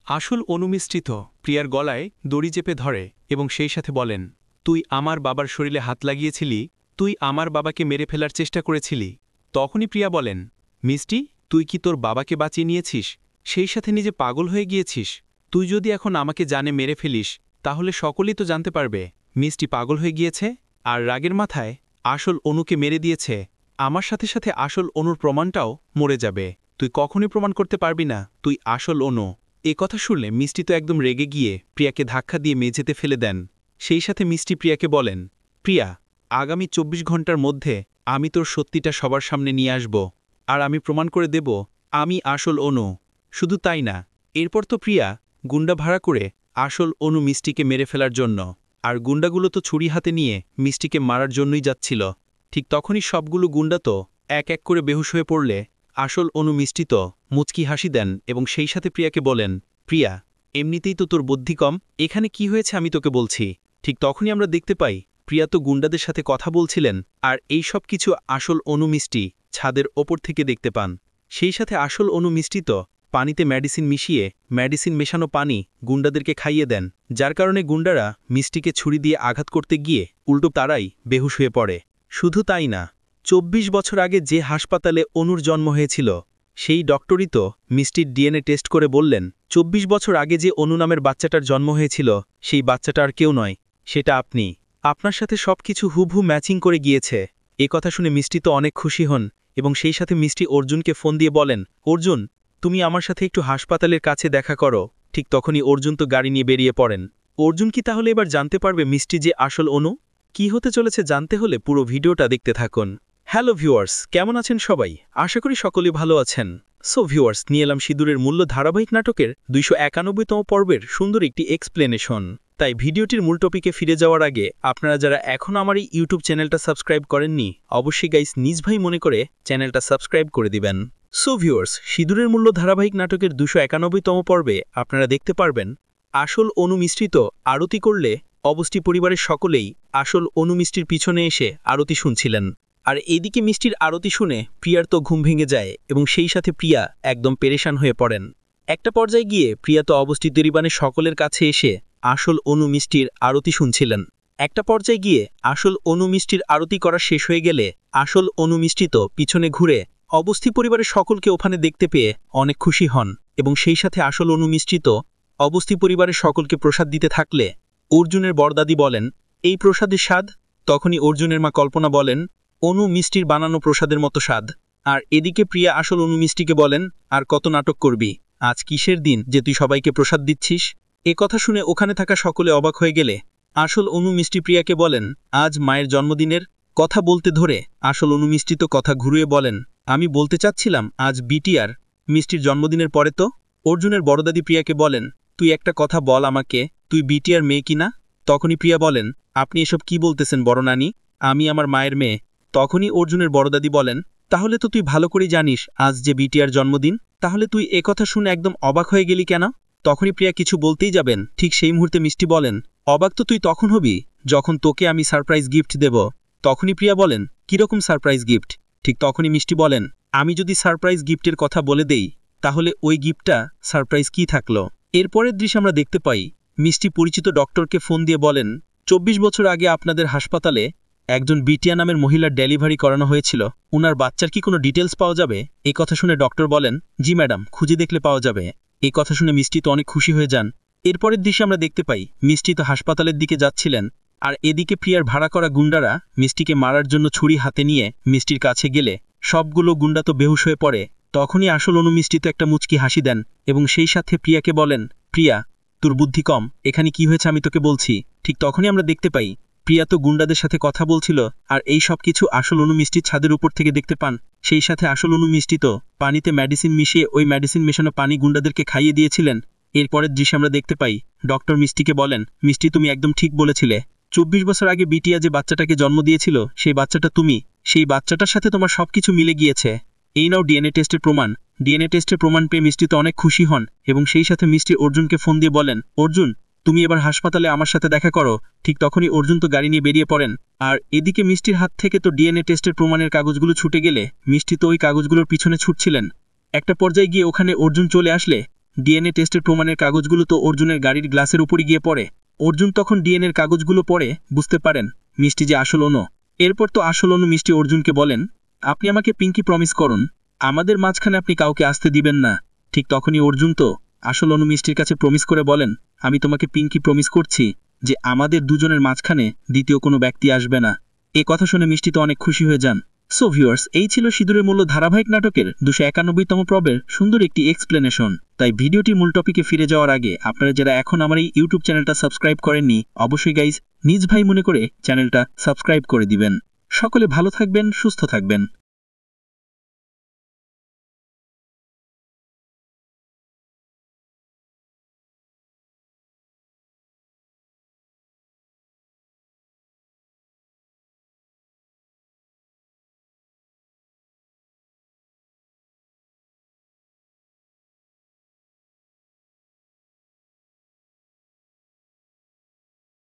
আসল অনুমিশ্রিত প্রিয়ার গলায় দড়ি চেপে ধরে এবং সেই সাথে বলেন, তুই আমার বাবার শরীরে হাত লাগিয়েছিলি, তুই আমার বাবাকে মেরে ফেলার চেষ্টা করেছিলি। তখনই প্রিয়া বলেন, মিষ্টি, তুই কি তোর বাবাকে বাঁচিয়ে নিয়েছিস, সেই সাথে নিজে পাগল হয়ে গিয়েছিস? তুই যদি এখন আমাকে জানে মেরে ফেলিস তাহলে সকলেই তো জানতে পারবে মিষ্টি পাগল হয়ে গিয়েছে আর রাগের মাথায় আসল অনুকে মেরে দিয়েছে। আমার সাথে সাথে আসল অনুর প্রমাণটাও মরে যাবে। তুই কখনই প্রমাণ করতে পারবি না তুই আসল অনু। এ কথা শুনলে মিষ্টি তো একদম রেগে গিয়ে প্রিয়াকে ধাক্কা দিয়ে মেঝেতে ফেলে দেন। সেই সাথে মিষ্টি প্রিয়াকে বলেন, প্রিয়া, আগামী ২৪ ঘন্টার মধ্যে আমি তোর সত্যিটা সবার সামনে নিয়ে আসব, আর আমি প্রমাণ করে দেব আমি আসল অনু। শুধু তাই না, এরপর তো প্রিয়া গুন্ডা ভাড়া করে আসল অনু মিষ্টিকে মেরে ফেলার জন্য, আর গুন্ডাগুলো তো ছুরি হাতে নিয়ে মিষ্টিকে মারার জন্যই যাচ্ছিল। ঠিক তখনই সবগুলো গুন্ডা তো এক এক করে বেহুশ হয়ে পড়লে আসল অনু মিষ্টি তো মুচকি হাসি দেন এবং সেই সাথে প্রিয়াকে বলেন, প্রিয়া, এমনিতেই তো তোর বুদ্ধি কম, এখানে কি হয়েছে আমি তোকে বলছি। ঠিক তখনই আমরা দেখতে পাই প্রিয়া তো গুন্ডাদের সাথে কথা বলছিলেন, আর এই সব কিছু আসল অনু মিষ্টি ছাদের ওপর থেকে দেখতে পান। সেই সাথে আসল অনু মিষ্টি তো পানিতে মেডিসিন মিশিয়ে মেডিসিন মেশানো পানি গুন্ডাদেরকে খাইয়ে দেন, যার কারণে গুন্ডারা মিষ্টিকে ছুরি দিয়ে আঘাত করতে গিয়ে উল্টো তারাই বেহুশ হয়ে পড়ে। শুধু তাই না, ২৪ বছর আগে যে হাসপাতালে অনুর জন্ম হয়েছিল সেই ডক্টরই তো মিষ্টির ডিএনএ টেস্ট করে বললেন ২৪ বছর আগে যে অনু নামের বাচ্চাটার জন্ম হয়েছিল সেই বাচ্চাটা আর কেউ নয়, সেটা আপনি। আপনার সাথে সবকিছু হুবহু ম্যাচিং করে গিয়েছে। এ কথা শুনে মিষ্টি তো অনেক খুশি হন এবং সেই সাথে মিষ্টি অর্জুনকে ফোন দিয়ে বলেন, অর্জুন, তুমি আমার সাথে একটু হাসপাতালের কাছে দেখা করো। ঠিক তখনই অর্জুন তো গাড়ি নিয়ে বেরিয়ে পড়েন। অর্জুন কি তাহলে এবার জানতে পারবে মিষ্টি যে আসল অনু? কি হতে চলেছে জানতে হলে পুরো ভিডিওটা দেখতে থাকুন। হ্যালো ভিউয়ার্স, কেমন আছেন সবাই? আশা করি সকলেই ভালো আছেন। সো ভিউয়ার্স, নিয়ে এলাম সিঁদুরের মূল্য ধারাবাহিক নাটকের ২৯১তম পর্বের সুন্দর একটি এক্সপ্লেনেশন। তাই ভিডিওটির মূল টপিকে ফিরে যাওয়ার আগে আপনারা যারা এখন আমার এই ইউটিউব চ্যানেলটা সাবস্ক্রাইব করেননি, অবশ্যই গাইস নিজ ভাই মনে করে চ্যানেলটা সাবস্ক্রাইব করে দিবেন। সো ভিউয়ার্স, সিঁদুরের মূল্য ধারাবাহিক নাটকের ২৯১তম পর্বে আপনারা দেখতে পারবেন আসল অনু মিশ্রিত আরতি করলে অবস্থি পরিবারের সকলেই আসল অনু মিষ্টির পিছনে এসে আরতি শুনছিলেন। আর এদিকে মিষ্টির আরতি শুনে প্রিয়ার তো ঘুম ভেঙে যায় এবং সেই সাথে প্রিয়া একদম পেরেশান হয়ে পড়েন। একটা পর্যায়ে গিয়ে প্রিয়া তো অবস্থি পরিবারের সকলের কাছে এসে আসল অনু মিষ্টির আরতি শুনছিলেন। একটা পর্যায়ে গিয়ে আসল অনু মিষ্টির আরতি করা শেষ হয়ে গেলে আসল অনু মিষ্টি তো পিছনে ঘুরে অবস্থি পরিবারের সকলকে ওখানে দেখতে পেয়ে অনেক খুশি হন এবং সেই সাথে আসল অনু মিষ্টি তো অবস্থি পরিবারের সকলকে প্রসাদ দিতে থাকলে অর্জুনের বড়দাদি বলেন, এই প্রসাদের স্বাদ? তখনই অর্জুনের মা কল্পনা বলেন, অনু মিষ্টির বানানো প্রসাদের মতো স্বাদ। আর এদিকে প্রিয়া আসল অনু মিষ্টিকে বলেন, আর কত নাটক করবি, আজ কিসের দিন যে তুই সবাইকে প্রসাদ দিচ্ছিস? এ কথা শুনে ওখানে থাকা সকলে অবাক হয়ে গেলে আসল অনু মিষ্টি প্রিয়াকে বলেন, আজ মায়ের জন্মদিনের কথা বলতে ধরে আসল অনু মিষ্টি তো কথা ঘুরিয়ে বলেন, আমি বলতে চাচ্ছিলাম আজ বিটিআর মিষ্টির জন্মদিনের পরে তো। অর্জুনের বড়দাদি প্রিয়াকে বলেন, তুই একটা কথা বল আমাকে, তুই বিটিআর মেয়ে কিনা? তখনই প্রিয়া বলেন, আপনি এসব কি বলতেছেন বড় নানি, আমি আমার মায়ের মেয়ে। তখনই অর্জুনের বড়দাদি বলেন, তাহলে তো তুই ভালো করে জানিস আজ যে বিটিআর জন্মদিন, তাহলে তুই এ কথা শুনে একদম অবাক হয়ে গেলি কেন? তখনই প্রিয়া কিছু বলতেই যাবেন, ঠিক সেই মুহূর্তে মিষ্টি বলেন, অবাক তো তুই তখন হবি যখন তোকে আমি সারপ্রাইজ গিফট দেব। তখনই প্রিয়া বলেন, কিরকম সারপ্রাইজ গিফট? ঠিক তখনই মিষ্টি বলেন, আমি যদি সারপ্রাইজ গিফটের কথা বলে দেই তাহলে ওই গিফটটা সারপ্রাইজ কি থাকলো? এরপরের দৃশ্য আমরা দেখতে পাই মিষ্টি পরিচিত ডক্টরকে ফোন দিয়ে বলেন, ২৪ বছর আগে আপনাদের হাসপাতালে একজন বিটিয়া নামের মহিলার ডেলিভারি করানো হয়েছিল, ওনার বাচ্চার কি কোনো ডিটেলস পাওয়া যাবে? এই কথা শুনে ডক্টর বলেন, জি ম্যাডাম, খুঁজে দেখলে পাওয়া যাবে। এই কথা শুনে মিষ্টি তো অনেক খুশি হয়ে যান। এরপরের দৃশ্যে আমরা দেখতে পাই মিষ্টি তো হাসপাতালের দিকে যাচ্ছিলেন, আর এদিকে প্রিয়ার ভাড়া করা গুন্ডারা মিষ্টিকে মারার জন্য ছুরি হাতে নিয়ে মিষ্টির কাছে গেলে সবগুলো গুন্ডা তো বেহুশ হয়ে পড়ে। তখনই আসল অনু মিষ্টি তো একটা মুচকি হাসি দেন এবং সেই সাথে প্রিয়াকে বলেন, প্রিয়া, তোর বুদ্ধি কম, এখানে কি হয়েছে আমি তোকে বলছি। ঠিক তখনই আমরা দেখতে পাই প্রিয়া তো গুন্ডাদের সাথে কথা বলছিল, আর এই সব কিছু আসল অনু মিষ্টির ছাদের উপর থেকে দেখতে পান। সেই সাথে আসল অনু মিষ্টি তো পানিতে মেডিসিন মিশিয়ে ওই মেডিসিন মেশানো পানি গুন্ডাদেরকে খাইয়ে দিয়েছিলেন। এরপরের দৃশ্যে আমরা দেখতে পাই ডক্টর মিষ্টিকে বলেন, মিষ্টি, তুমি একদম ঠিক বলেছিলে, ২৪ বছর আগে বিটিয়া যে বাচ্চাটাকে জন্ম দিয়েছিল সেই বাচ্চাটা তুমি, সেই বাচ্চাটার সাথে তোমার সবকিছু মিলে গিয়েছে। এই নাও ডিএনএ টেস্টের প্রমাণ। ডিএনএ টেস্টের প্রমাণ পেয়ে মিষ্টি তো অনেক খুশি হন এবং সেই সাথে মিষ্টি অর্জুনকে ফোন দিয়ে বলেন, অর্জুন, তুমি এবার হাসপাতালে আমার সাথে দেখা করো। ঠিক তখনই অর্জুন তো গাড়ি নিয়ে বেরিয়ে পড়েন। আর এদিকে মিষ্টির হাত থেকে তো ডিএনএ টেস্টের প্রমাণের কাগজগুলো ছুটে গেলে মিষ্টি তো ওই কাগজগুলোর পিছনে ছুটছিলেন। একটা পর্যায়ে গিয়ে ওখানে অর্জুন চলে আসলে ডিএনএ টেস্টের প্রমাণের কাগজগুলো তো অর্জুনের গাড়ির গ্লাসের উপরে গিয়ে পড়ে। অর্জুন তখন ডিএনএর কাগজগুলো পড়ে বুঝতে পারেন মিষ্টি যে আসল অনু। এরপর তো আসল অনু মিষ্টি অর্জুনকে বলেন, আপনি আমাকে পিঙ্কি প্রমিস করুন, আমাদের মাঝখানে আপনি কাউকে আসতে দিবেন না। ঠিক তখনই অর্জুন তো আসল অনু মিষ্টির কাছে প্রমিস করে বলেন, আমি তোমাকে পিঙ্কি প্রমিস করছি যে আমাদের দুজনের মাঝখানে দ্বিতীয় কোনো ব্যক্তি আসবে না। এ কথা শুনে মিষ্টি তো অনেক খুশি হয়ে যান। সো ভিউয়ার্স, এই ছিল সিঁদুরের মূল্য ধারাবাহিক নাটকের 291তম পর্বের সুন্দর একটি এক্সপ্লেনেশন। তাই ভিডিওটি মূল টপিকে ফিরে যাওয়ার আগে আপনারা যারা এখন আমার এই ইউটিউব চ্যানেলটা সাবস্ক্রাইব করেননি, অবশ্যই গাইজ নিজ ভাই মনে করে চ্যানেলটা সাবস্ক্রাইব করে দিবেন। সকলে ভালো থাকবেন, সুস্থ থাকবেন।